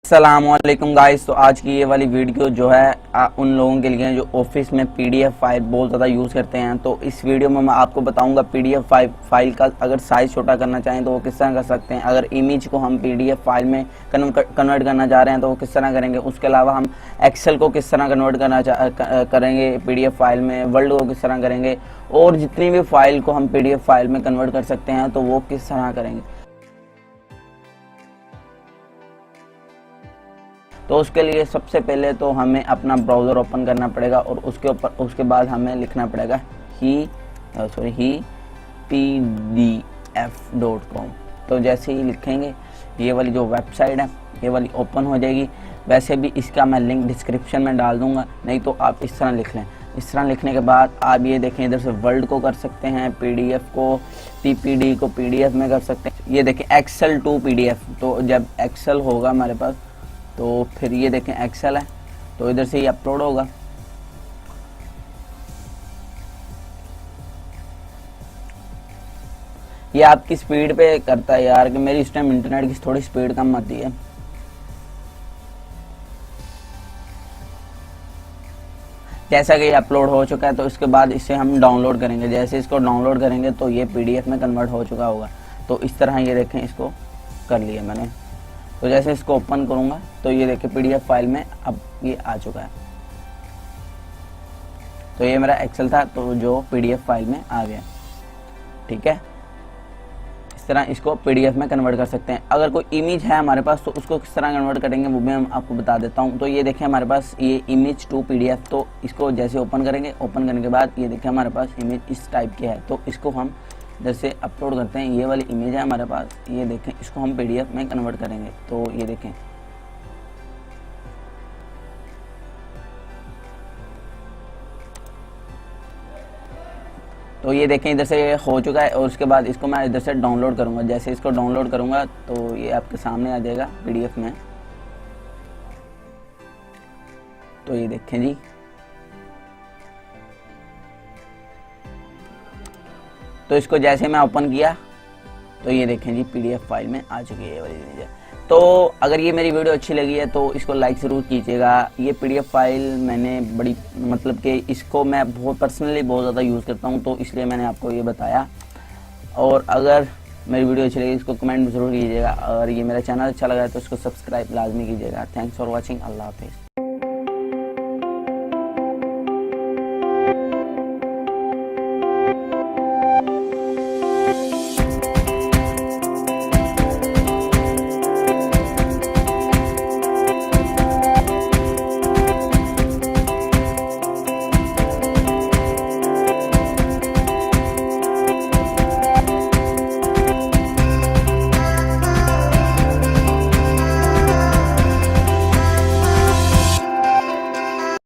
अस्सलामुअलैकुम गाइस। तो आज की ये वाली वीडियो जो है उन लोगों के लिए जो ऑफिस में पीडीएफ फाइल बहुत ज़्यादा यूज़ करते हैं। तो इस वीडियो में मैं आपको बताऊंगा पीडीएफ फाइल का अगर साइज़ छोटा करना चाहें तो वो किस तरह कर सकते हैं। अगर इमेज को हम पीडीएफ फाइल में कन्वर्ट करना चाह रहे हैं तो वो किस तरह करेंगे। उसके अलावा हम एक्सेल को किस तरह कन्वर्ट करेंगे पीडीएफ फाइल में, वर्ड को किस तरह करेंगे, और जितनी भी फाइल को हम पीडीएफ फाइल में कन्वर्ट कर सकते हैं तो वो किस तरह करेंगे। तो उसके लिए सबसे पहले तो हमें अपना ब्राउज़र ओपन करना पड़ेगा और उसके बाद हमें लिखना पड़ेगा ही pdf.com। तो जैसे ही लिखेंगे ये वाली जो वेबसाइट है ये वाली ओपन हो जाएगी। वैसे भी इसका मैं लिंक डिस्क्रिप्शन में डाल दूंगा, नहीं तो आप इस तरह लिख लें। इस तरह लिखने के बाद आप ये देखें, इधर से वर्ड को कर सकते हैं, पीडीएफ को पीपीडी को पीडीएफ में कर सकते हैं। ये देखें एक्सेल टू पीडीएफ। तो जब एक्सेल होगा हमारे पास तो फिर ये देखें एक्सेल है तो इधर से ही अपलोड होगा। ये आपकी स्पीड पे करता है यार, कि मेरी इस टाइम इंटरनेट की थोड़ी स्पीड कम आती है। जैसा कि ये अपलोड हो चुका है तो इसके बाद इसे हम डाउनलोड करेंगे। जैसे इसको डाउनलोड करेंगे तो ये पीडीएफ में कन्वर्ट हो चुका होगा। तो इस तरह ये देखें इसको कर लिया मैंने। तो जैसे इसको ओपन करूंगा तो ये देखिए पीडीएफ फाइल में अब ये आ चुका है। तो ये मेरा एक्सेल था तो जो पीडीएफ फाइल में आ गया। ठीक है, इस तरह इसको पीडीएफ में कन्वर्ट कर सकते हैं। अगर कोई इमेज है हमारे पास तो उसको किस तरह कन्वर्ट करेंगे वो भी हम आपको बता देता हूँ। तो ये देखें हमारे पास ये इमेज टू पीडीएफ। तो इसको जैसे ओपन करेंगे, ओपन करने के बाद ये देखें हमारे पास इमेज इस टाइप की है। तो इसको हम जैसे अपलोड करते हैं, ये वाली इमेज है हमारे पास, ये देखें इसको हम पीडीएफ में कन्वर्ट करेंगे। तो ये देखें तो ये देखें इधर से ये हो चुका है। और उसके बाद इसको मैं इधर से डाउनलोड करूंगा। जैसे इसको डाउनलोड करूंगा तो ये आपके सामने आ जाएगा पीडीएफ में। तो ये देखें जी, तो इसको जैसे मैं ओपन किया तो ये देखें जी पीडीएफ फाइल में आ चुकी है ये वाली इमेज। तो अगर ये मेरी वीडियो अच्छी लगी है तो इसको लाइक ज़रूर कीजिएगा। ये पीडीएफ फाइल मैंने बड़ी मतलब कि इसको मैं बहुत पर्सनली बहुत ज़्यादा यूज़ करता हूँ, तो इसलिए मैंने आपको ये बताया। और अगर मेरी वीडियो अच्छी लगी इसको कमेंट ज़रूर कीजिएगा। और ये मेरा चैनल अच्छा लगा है तो इसको सब्सक्राइब लाजमी कीजिएगा। Thanks for watching. अल्लाह हाफिज़।